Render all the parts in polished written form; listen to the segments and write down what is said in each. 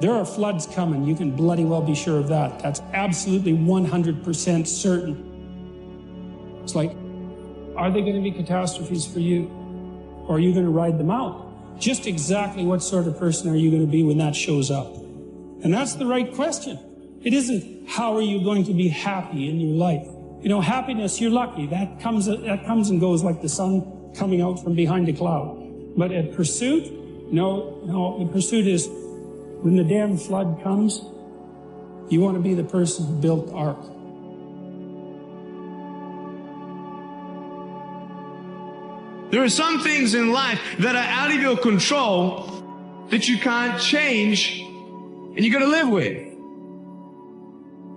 There are floods coming. You can bloody well be sure of that. That's absolutely 100% certain. It's like, are they going to be catastrophes for you? Or are you going to ride them out? Just exactly what sort of person are you going to be when that shows up? And that's the right question. It isn't, how are you going to be happy in your life? You know, happiness, you're lucky. That comes and goes like the sun coming out from behind a cloud. But at pursuit, no, the pursuit is, when the damn flood comes, you want to be the person who built the ark. There are some things in life that are out of your control that you can't change and you got to live with.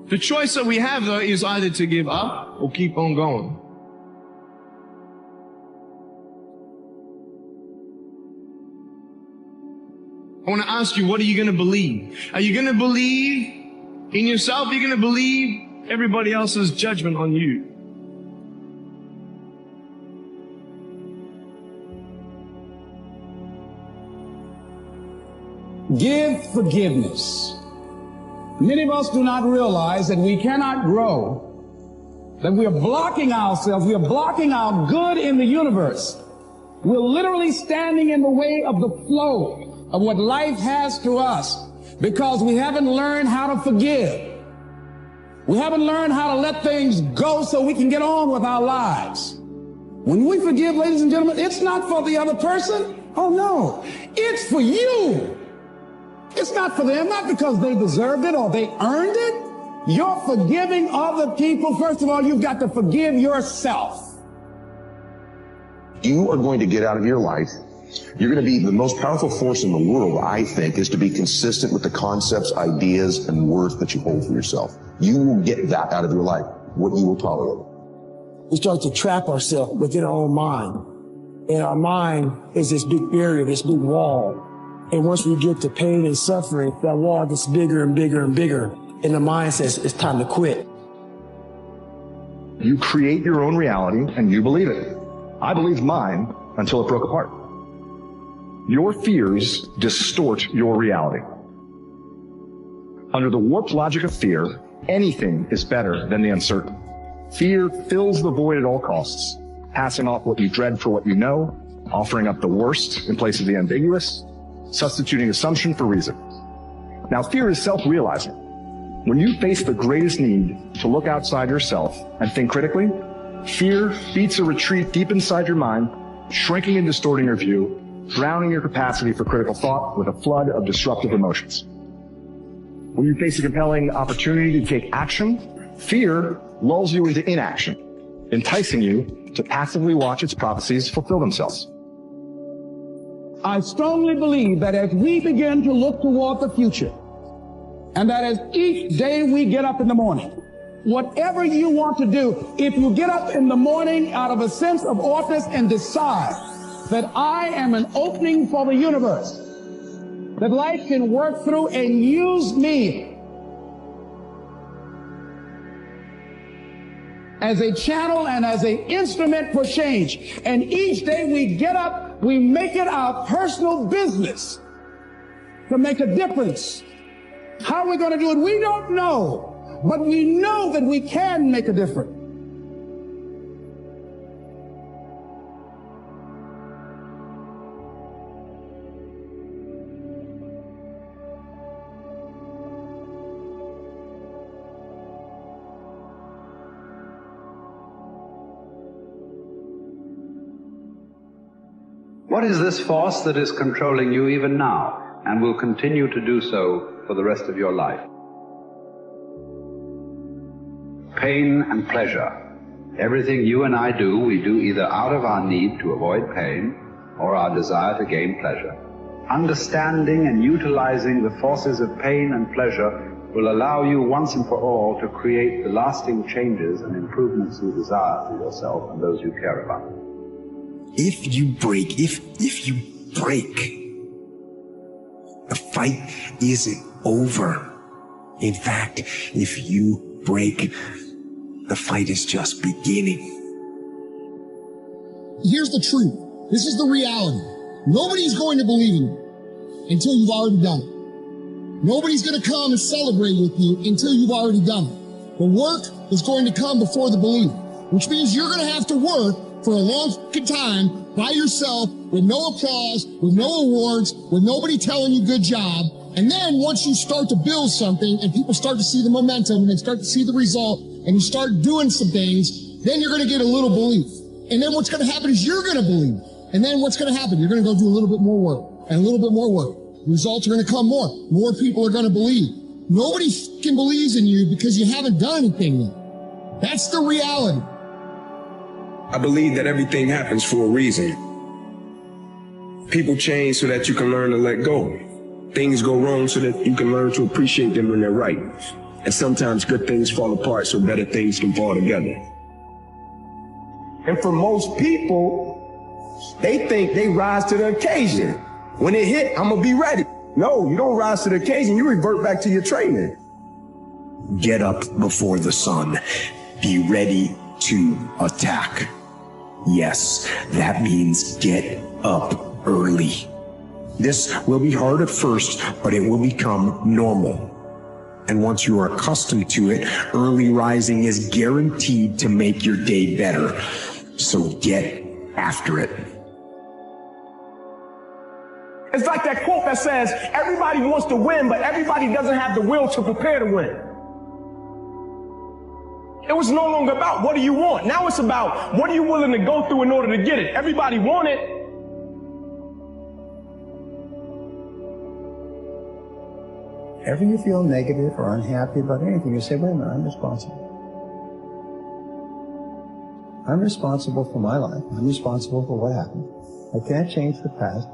The choice that we have, though, is either to give up or keep on going. I want to ask you, what are you going to believe? Are you going to believe in yourself? Are you going to believe everybody else's judgment on you? Give forgiveness. Many of us do not realize that we cannot grow, that we are blocking ourselves, we are blocking our good in the universe. We're literally standing in the way of the flow of what life has to us because we haven't learned how to forgive. We haven't learned how to let things go so we can get on with our lives. When we forgive, ladies and gentlemen, it's not for the other person. Oh no, it's for you. It's not for them, not because they deserved it or they earned it. You're forgiving other people. First of all, you've got to forgive yourself. You are going to get out of your life. You're going to be the most powerful force in the world, I think, is to be consistent with the concepts, ideas, and worth that you hold for yourself. You will get that out of your life, what you will tolerate. We start to trap ourselves within our own mind. And our mind is this big barrier, this big wall. And once we get to pain and suffering, that wall gets bigger and bigger and bigger. And the mind says, it's time to quit. You create your own reality and you believe it. I believed mine until it broke apart. Your fears distort your reality. Under the warped logic of fear, anything is better than the uncertain. Fear fills the void at all costs, passing off what you dread for what you know, offering up the worst in place of the ambiguous, substituting assumption for reason. Now, fear is self-realizing. When you face the greatest need to look outside yourself and think critically, fear beats a retreat deep inside your mind, shrinking and distorting your view, drowning your capacity for critical thought with a flood of disruptive emotions. When you face a compelling opportunity to take action, fear lulls you into inaction, enticing you to passively watch its prophecies fulfill themselves. I strongly believe that as we begin to look toward the future, and that as each day we get up in the morning, whatever you want to do, if you get up in the morning out of a sense of office and decide that I am an opening for the universe, that life can work through and use me as a channel and as an instrument for change. And each day we get up, we make it our personal business to make a difference. How are we going to do it? We don't know, but we know that we can make a difference. What is this force that is controlling you even now and will continue to do so for the rest of your life? Pain and pleasure. Everything you and I do, we do either out of our need to avoid pain or our desire to gain pleasure. Understanding and utilizing the forces of pain and pleasure will allow you once and for all to create the lasting changes and improvements you desire for yourself and those you care about. If you break, the fight isn't over. In fact, if you break, the fight is just beginning. Here's the truth. This is the reality. Nobody's going to believe in you until you've already done it. Nobody's going to come and celebrate with you until you've already done it. The work is going to come before the belief, which means you're going to have to work for a long time by yourself with no applause, with no awards, with nobody telling you good job. And then once you start to build something and people start to see the momentum and they start to see the result and you start doing some things, then you're going to get a little belief. And then what's going to happen is you're going to believe. And then what's going to happen? You're going to go do a little bit more work and a little bit more work. Results are going to come more. More people are going to believe. Nobody fucking believes in you because you haven't done anything yet. That's the reality. I believe that everything happens for a reason. People change so that you can learn to let go. Things go wrong so that you can learn to appreciate them when they're right. And sometimes good things fall apart so better things can fall together. And for most people, they think they rise to the occasion. When it hit, I'm gonna be ready. No, you don't rise to the occasion, you revert back to your training. Get up before the sun. Be ready to attack. Yes, that means get up early. This will be hard at first, but it will become normal. And once you are accustomed to it, early rising is guaranteed to make your day better. So get after it. It's like that quote that says, everybody wants to win, but everybody doesn't have the will to prepare to win. It was no longer about what do you want. Now it's about what are you willing to go through in order to get it. Everybody want it. Whenever you feel negative or unhappy about anything, you say, wait a minute, I'm responsible. I'm responsible for my life. I'm responsible for what happened. I can't change the past.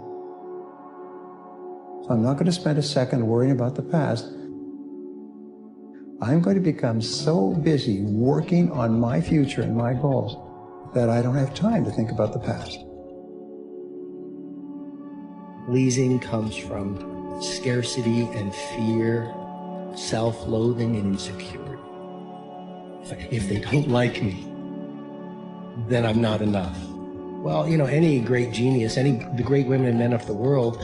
So I'm not going to spend a second worrying about the past. I'm going to become so busy working on my future and my goals that I don't have time to think about the past. Pleasing comes from scarcity and fear, self-loathing and insecurity. If they don't like me, then I'm not enough. Well, you know, any great genius, the great women and men of the world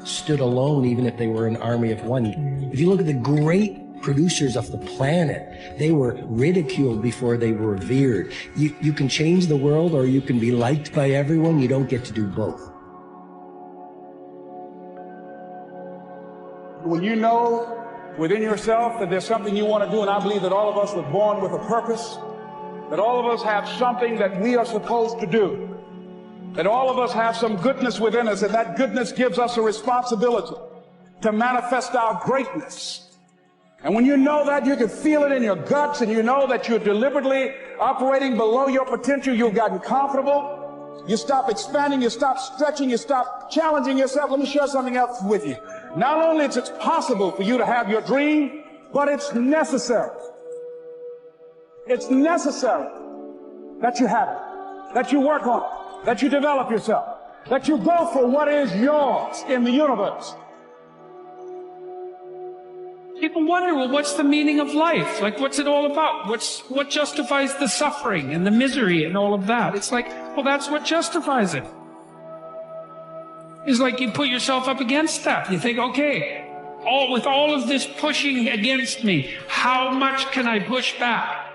stood alone even if they were an army of one. If you look at the great producers of the planet, they were ridiculed before they were revered. You can change the world or you can be liked by everyone. You don't get to do both. When you know within yourself that there's something you want to do, and I believe that all of us were born with a purpose, that all of us have something that we are supposed to do, that all of us have some goodness within us, and that goodness gives us a responsibility to manifest our greatness. And when you know that, you can feel it in your guts, and you know that you're deliberately operating below your potential, you've gotten comfortable, you stop expanding, you stop stretching, you stop challenging yourself. Let me share something else with you. Not only is it possible for you to have your dream, but it's necessary. It's necessary that you have it, that you work on it, that you develop yourself, that you go for what is yours in the universe. People wonder, well, what's the meaning of life? Like, what's it all about? What justifies the suffering and the misery and all of that? It's like, well, that's what justifies it. It's like you put yourself up against that. You think, okay, with all of this pushing against me, how much can I push back?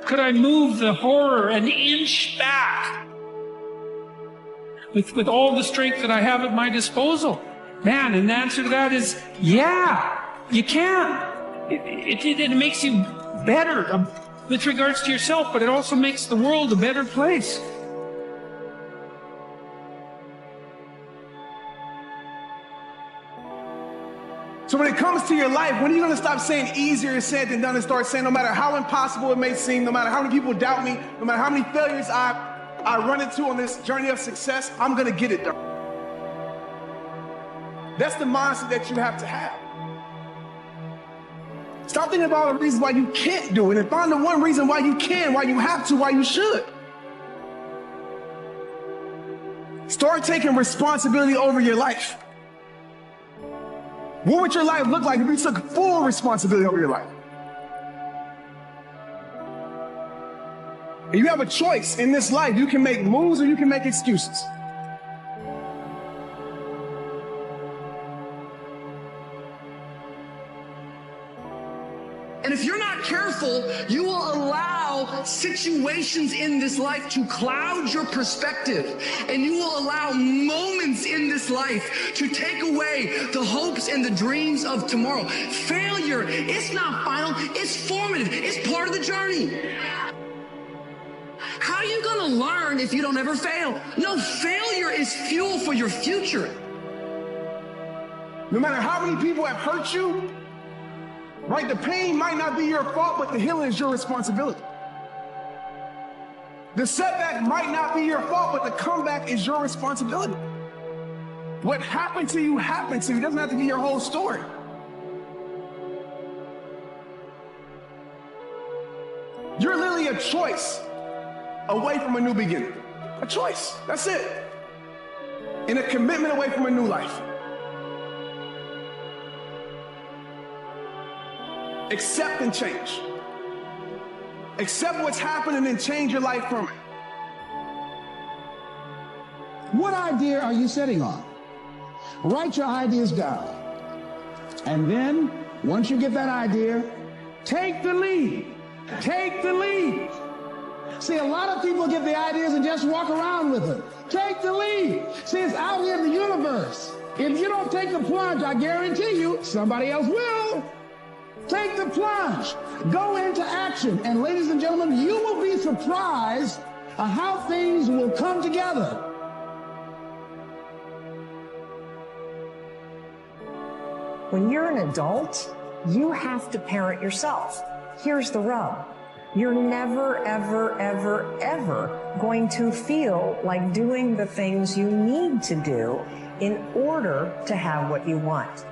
Could I move the horror an inch back with all the strength that I have at my disposal? Man, and the answer to that is, yeah, you can. It makes you better with regards to yourself, but it also makes the world a better place. So when it comes to your life, when are you going to stop saying easier is said than done and start saying no matter how impossible it may seem, no matter how many people doubt me, no matter how many failures I run into on this journey of success, I'm going to get it done. That's the mindset that you have to have. Stop thinking about all the reasons why you can't do it and find the one reason why you can, why you have to, why you should. Start taking responsibility over your life. What would your life look like if you took full responsibility over your life? And you have a choice in this life. You can make moves or you can make excuses. And if you're not careful, you will allow situations in this life to cloud your perspective. And you will allow moments in this life to take away the hopes and the dreams of tomorrow. Failure, it's not final, it's formative, it's part of the journey. How are you gonna learn if you don't ever fail? No, failure is fuel for your future. No matter how many people have hurt you, right? The pain might not be your fault, but the healing is your responsibility. The setback might not be your fault, but the comeback is your responsibility. What happened to you happened to you. It doesn't have to be your whole story. You're literally a choice away from a new beginning. A choice. That's it. And a commitment away from a new life. Accept and change. Accept what's happened and then change your life from it. What idea are you sitting on? Write your ideas down. And then, once you get that idea, take the lead. Take the lead. See, a lot of people get the ideas and just walk around with them. Take the lead. See, it's out here in the universe. If you don't take the plunge, I guarantee you, somebody else will. Take the plunge. Go into action. And ladies and gentlemen, you will be surprised at how things will come together. When you're an adult, you have to parent yourself. Here's the rub. You're never, ever, ever, ever going to feel like doing the things you need to do in order to have what you want.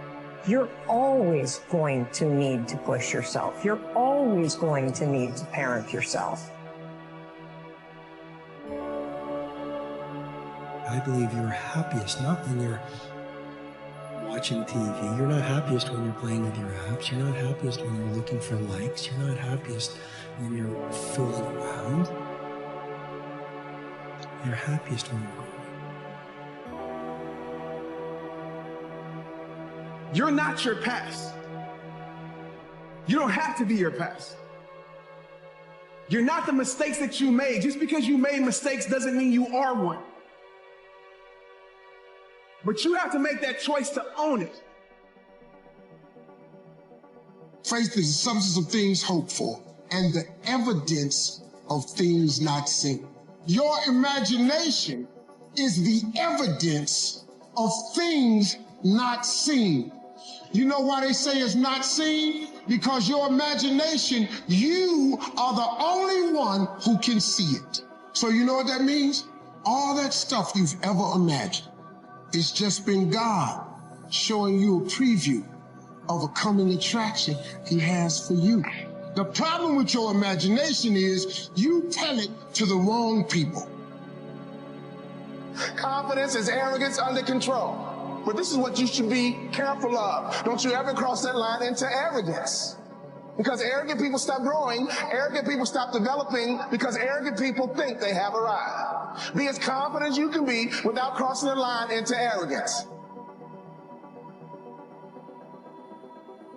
You're always going to need to push yourself. You're always going to need to parent yourself. I believe you're happiest not when you're watching TV. You're not happiest when you're playing with your apps. You're not happiest when you're looking for likes. You're not happiest when you're fooling around. You're happiest when you're growing. You're not your past. You don't have to be your past. You're not the mistakes that you made. Just because you made mistakes doesn't mean you are one. But you have to make that choice to own it. Faith is the substance of things hoped for and the evidence of things not seen. Your imagination is the evidence of things not seen. You know why they say it's not seen? Because your imagination, you are the only one who can see it. So you know what that means? All that stuff you've ever imagined, it's just been God showing you a preview of a coming attraction he has for you. The problem with your imagination is you tell it to the wrong people. Confidence is arrogance under control. But this is what you should be careful of. Don't you ever cross that line into arrogance. Because arrogant people stop growing, arrogant people stop developing, because arrogant people think they have arrived. Be as confident as you can be without crossing the line into arrogance.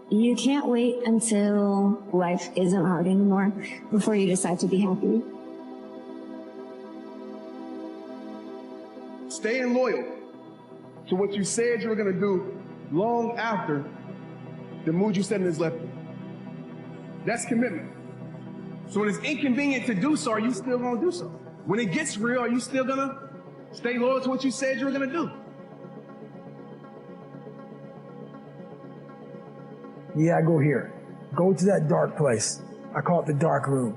You can't wait until life isn't hard anymore before you decide to be happy. Staying loyal to what you said you were going to do long after the mood you set in has left you. That's commitment. So when it's inconvenient to do so, are you still going to do so? When it gets real, are you still going to stay loyal to what you said you were going to do? Yeah, I go here. Go to that dark place. I call it the dark room.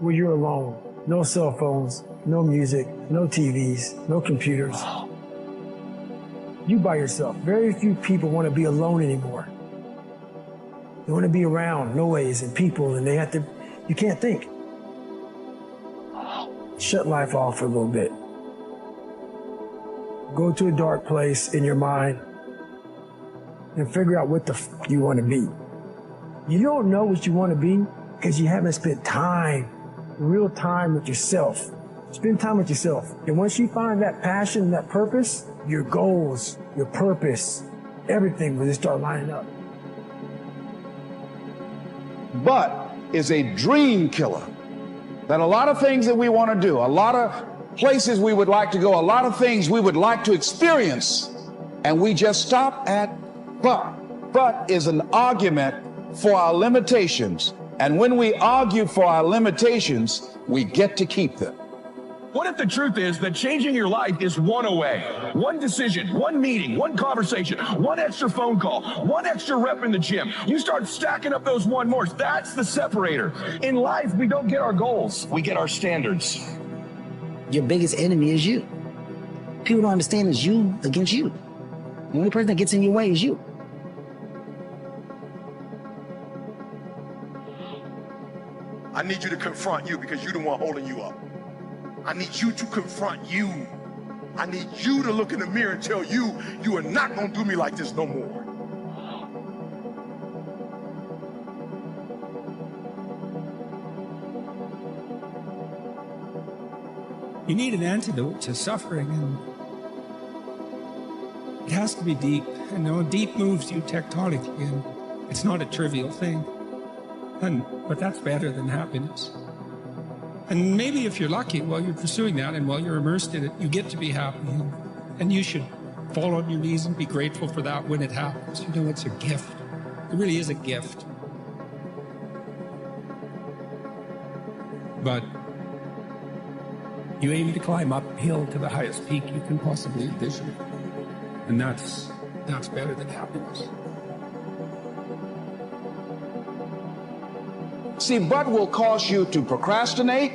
Where you're alone. No cell phones, no music, no TVs, no computers. You by yourself. Very few people want to be alone anymore. They want to be around noise and people, and you can't think. Shut life off for a little bit. Go to a dark place in your mind and figure out what the f you want to be. You don't know what you want to be because you haven't spent time, real time with yourself. Spend time with yourself. And once you find that passion, that purpose, your goals, your purpose, everything will just start lining up. but is a dream killer. That a lot of things that we want to do, a lot of places we would like to go, a lot of things we would like to experience, and we just stop at but. But is an argument for our limitations. And when we argue for our limitations, we get to keep them. What if the truth is that changing your life is one away? One decision, one meeting, one conversation, one extra phone call, one extra rep in the gym. You start stacking up those one mores. That's the separator. In life, we don't get our goals. We get our standards. Your biggest enemy is you. People don't understand it's you against you. The only person that gets in your way is you. I need you to confront you because you're the one holding you up. I need you to confront you. I need you to look in the mirror and tell you, you are not going to do me like this no more. You need an antidote to suffering, and it has to be deep. And deep moves you tectonically, and it's not a trivial thing. But that's better than happiness. And maybe if you're lucky, while you're pursuing that and while you're immersed in it, you get to be happy. And you should fall on your knees and be grateful for that when it happens. You know, it's a gift. It really is a gift. But you aim to climb uphill to the highest peak you can possibly envision. And that's better than happiness. See, but will cause you to procrastinate,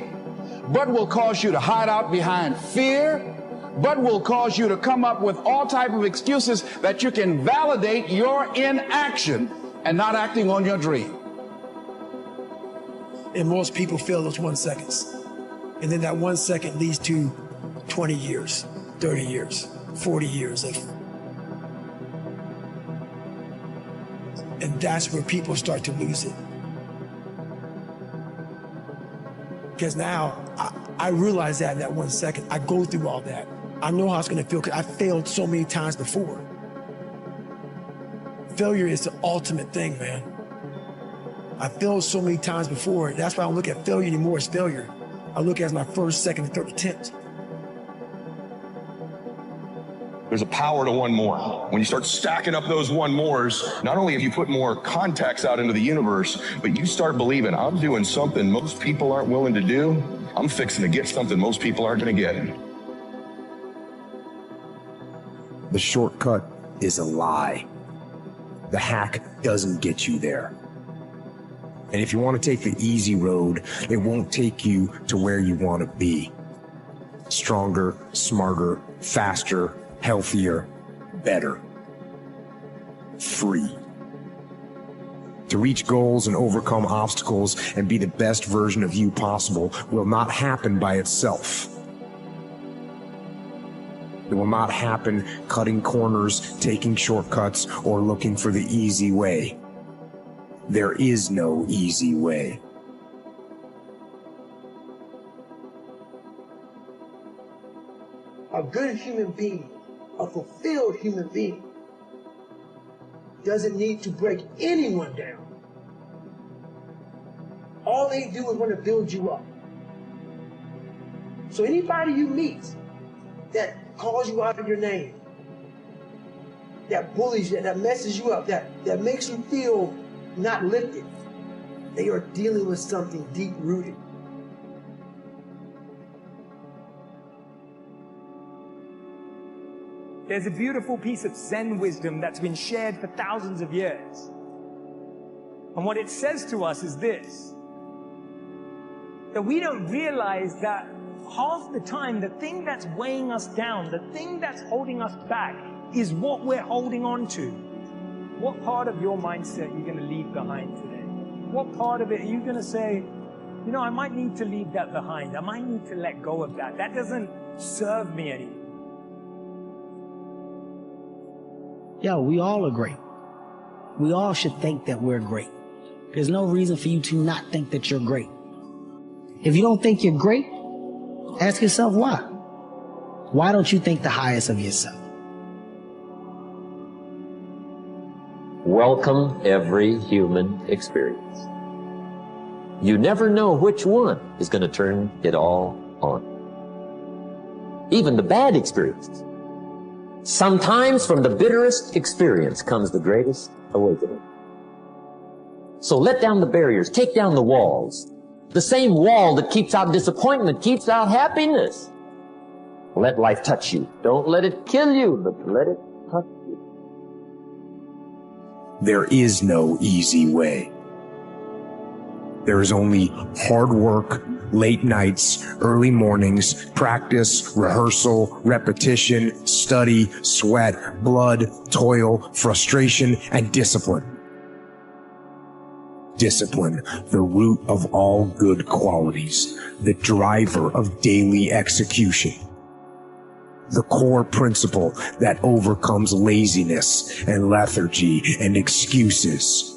but will cause you to hide out behind fear, but will cause you to come up with all type of excuses that you can validate your inaction and not acting on your dream. And most people fail those 1 seconds. And then that 1 second leads to 20 years, 30 years, 40 years of. And that's where people start to lose it. Because now I realize that in that 1 second, I go through all that. I know how it's going to feel because I failed so many times before. Failure is the ultimate thing, man. I failed so many times before. That's why I don't look at failure anymore as failure. I look at it as my first, second, and third attempt. There's a power to one more. When you start stacking up those one mores, not only have you put more contacts out into the universe, but you start believing, I'm doing something most people aren't willing to do. I'm fixing to get something most people aren't going to get. The shortcut is a lie. The hack doesn't get you there. And if you want to take the easy road, it won't take you to where you want to be. Stronger, smarter, faster, healthier, better, free. To reach goals and overcome obstacles and be the best version of you possible will not happen by itself. It will not happen cutting corners, taking shortcuts, or looking for the easy way. There is no easy way. A good human being, a fulfilled human being, doesn't need to break anyone down. All they do is want to build you up. So anybody you meet that calls you out of your name, that bullies you, that messes you up, that makes you feel not lifted, they are dealing with something deep-rooted. There's a beautiful piece of Zen wisdom that's been shared for thousands of years. And what it says to us is this, that we don't realize that half the time, the thing that's weighing us down, the thing that's holding us back, is what we're holding on to. What part of your mindset are you going to leave behind today? What part of it are you going to say, you know, I might need to leave that behind. I might need to let go of that. That doesn't serve me anymore. Yo, we all are great. We all should think that we're great. There's no reason for you to not think that you're great. If you don't think you're great, ask yourself why. Why don't you think the highest of yourself? Welcome every human experience. You never know which one is going to turn it all on. Even the bad experiences. Sometimes from the bitterest experience comes the greatest awakening. So let down the barriers, take down the walls. The same wall that keeps out disappointment keeps out happiness. Let life touch you. Don't let it kill you, but let it touch you. There is no easy way. There is only hard work, late nights, early mornings, practice, rehearsal, repetition, study, sweat, blood, toil, frustration, and discipline. Discipline, the root of all good qualities, the driver of daily execution. The core principle that overcomes laziness and lethargy and excuses.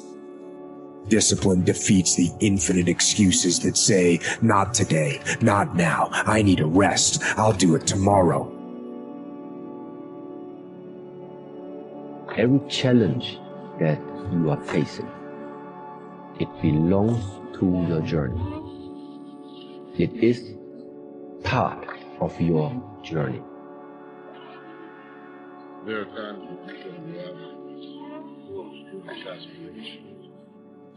Discipline defeats the infinite excuses that say, not today, not now, I need a rest, I'll do it tomorrow. Every challenge that you are facing, it belongs to your journey. It is part of your journey. There are times when people have foolish aspirations,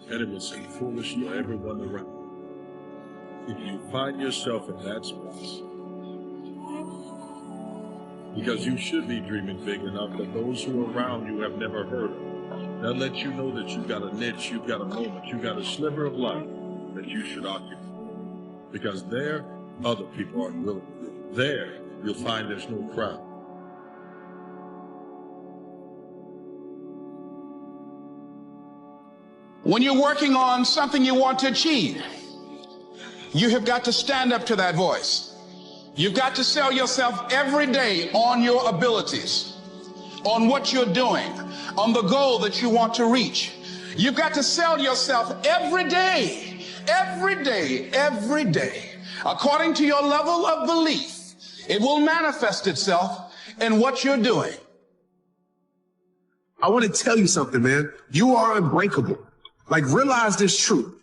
and it will seem foolish to everyone around. If you find yourself in that space, because you should be dreaming big enough that those who are around you have never heard of. That lets you know that you've got a niche, you've got a moment, you've got a sliver of life that you should occupy. Because there, other people aren't willing to do it. There, you'll find there's no crowd. When you're working on something you want to achieve, you have got to stand up to that voice. You've got to sell yourself every day on your abilities, on what you're doing, on the goal that you want to reach. You've got to sell yourself every day, every day, every day. According to your level of belief, it will manifest itself in what you're doing. I want to tell you something, man. You are unbreakable. Like, realize this truth.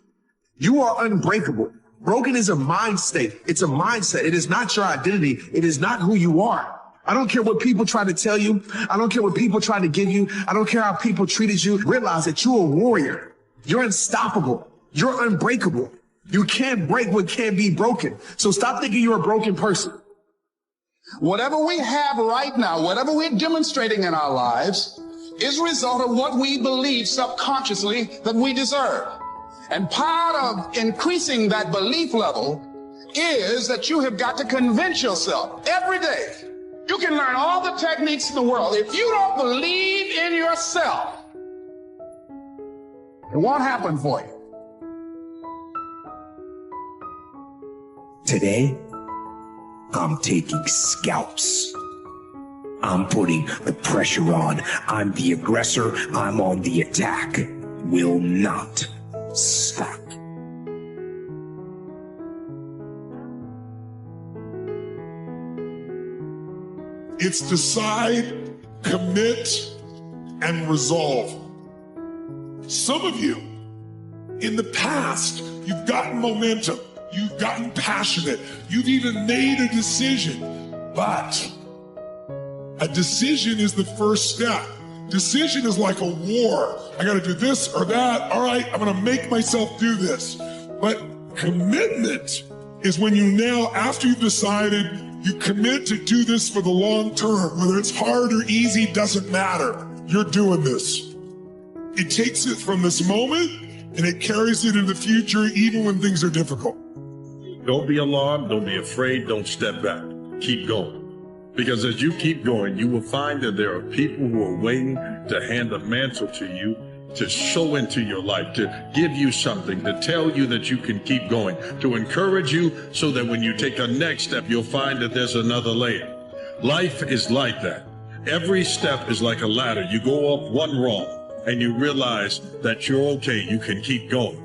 You are unbreakable. Broken is a mind state. It's a mindset. It is not your identity. It is not who you are. I don't care what people try to tell you. I don't care what people try to give you. I don't care how people treated you. Realize that you're a warrior. You're unstoppable. You're unbreakable. You can't break what can't be broken. So stop thinking you're a broken person. Whatever we have right now, whatever we're demonstrating in our lives, is a result of what we believe subconsciously that we deserve. And part of increasing that belief level is that you have got to convince yourself every day. You can learn all the techniques in the world. If you don't believe in yourself, it won't happen for you. Today, I'm taking scalps. I'm putting the pressure on. I'm the aggressor. I'm on the attack. Will not stop. It's decide, commit, and resolve. Some of you, in the past, you've gotten momentum. You've gotten passionate. You've even made a decision. But a decision is the first step. Decision is like a war. I got to do this or that. All right, I'm going to make myself do this. But commitment is when you now, after you've decided, you commit to do this for the long term. Whether it's hard or easy, doesn't matter. You're doing this. It takes it from this moment and it carries it into the future even when things are difficult. Don't be alarmed. Don't be afraid. Don't step back. Keep going. Because as you keep going, you will find that there are people who are waiting to hand a mantle to you, to sow into your life, to give you something, to tell you that you can keep going, to encourage you so that when you take a next step, you'll find that there's another layer. Life is like that. Every step is like a ladder. You go up one rung and you realize that you're okay. You can keep going.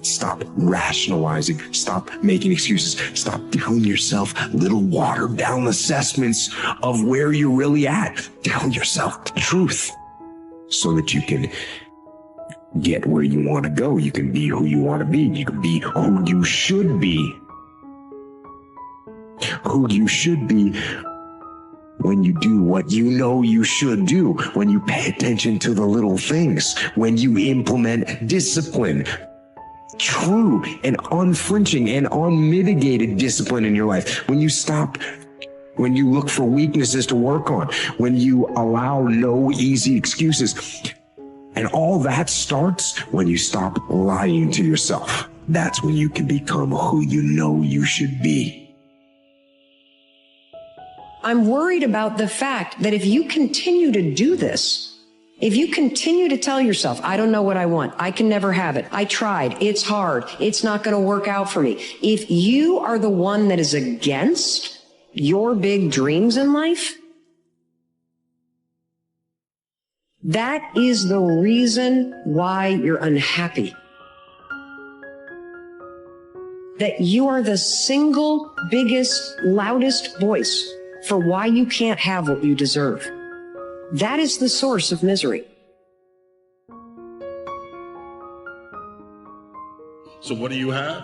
Stop rationalizing. Stop making excuses. Stop telling yourself little watered down assessments of where you're really at. Tell yourself the truth. so that you can get where you want to go. You can be who you want to be. You can be who you should be. Who you should be when you do what you know you should do, when you pay attention to the little things, when you implement discipline, true and unflinching and unmitigated discipline in your life, when you look for weaknesses to work on, when you allow no easy excuses. And all that starts when you stop lying to yourself. That's when you can become who you know you should be. I'm worried about the fact that if you continue to do this, if you continue to tell yourself, I don't know what I want, I can never have it, I tried, it's hard, it's not going to work out for me. If you are the one that is against your big dreams in life, that is the reason why you're unhappy. That you are the single biggest, loudest voice for why you can't have what you deserve. That is the source of misery. So what do you have?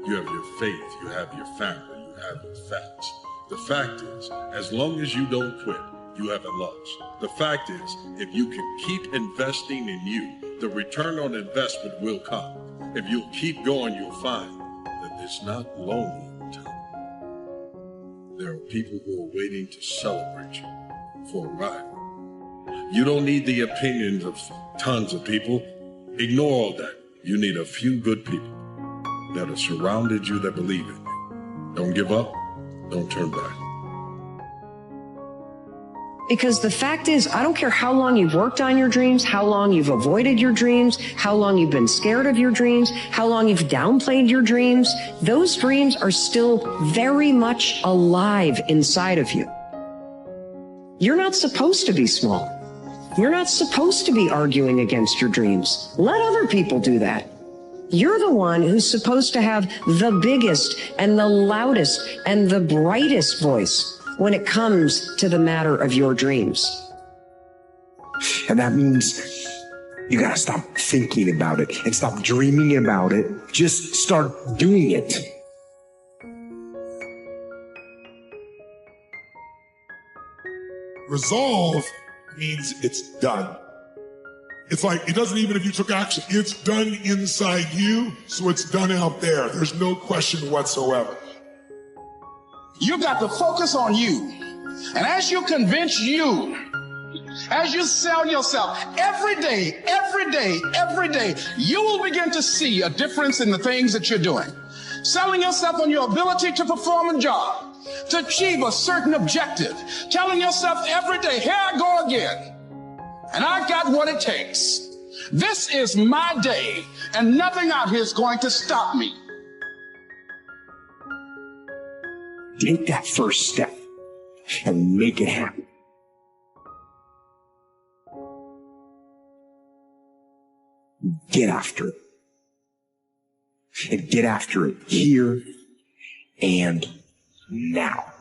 You have your faith, you have your family, you have your facts. The fact is, as long as you don't quit, you haven't lost. The fact is, if you can keep investing in you, the return on investment will come. If you'll keep going, you'll find that it's not lonely all the time. There are people who are waiting to celebrate you for a ride. You don't need the opinions of tons of people. Ignore all that. You need a few good people that have surrounded you that believe in you. Don't give up. Don't turn back. Because the fact is, I don't care how long you've worked on your dreams, how long you've avoided your dreams, how long you've been scared of your dreams, how long you've downplayed your dreams, those dreams are still very much alive inside of you. You're not supposed to be small. You're not supposed to be arguing against your dreams. Let other people do that. You're the one who's supposed to have the biggest and the loudest and the brightest voice when it comes to the matter of your dreams. And that means you gotta stop thinking about it and stop dreaming about it. Just start doing it. Resolve means it's done. It's like, it doesn't even if you took action, it's done inside you, so it's done out there. There's no question whatsoever. You got to focus on you. And as you convince you, as you sell yourself every day, you will begin to see a difference in the things that you're doing. Selling yourself on your ability to perform a job, to achieve a certain objective. Telling yourself every day, here I go again. And I got what it takes. This is my day, and nothing out here is going to stop me. Take that first step and make it happen. Get after it. And get after it here and now.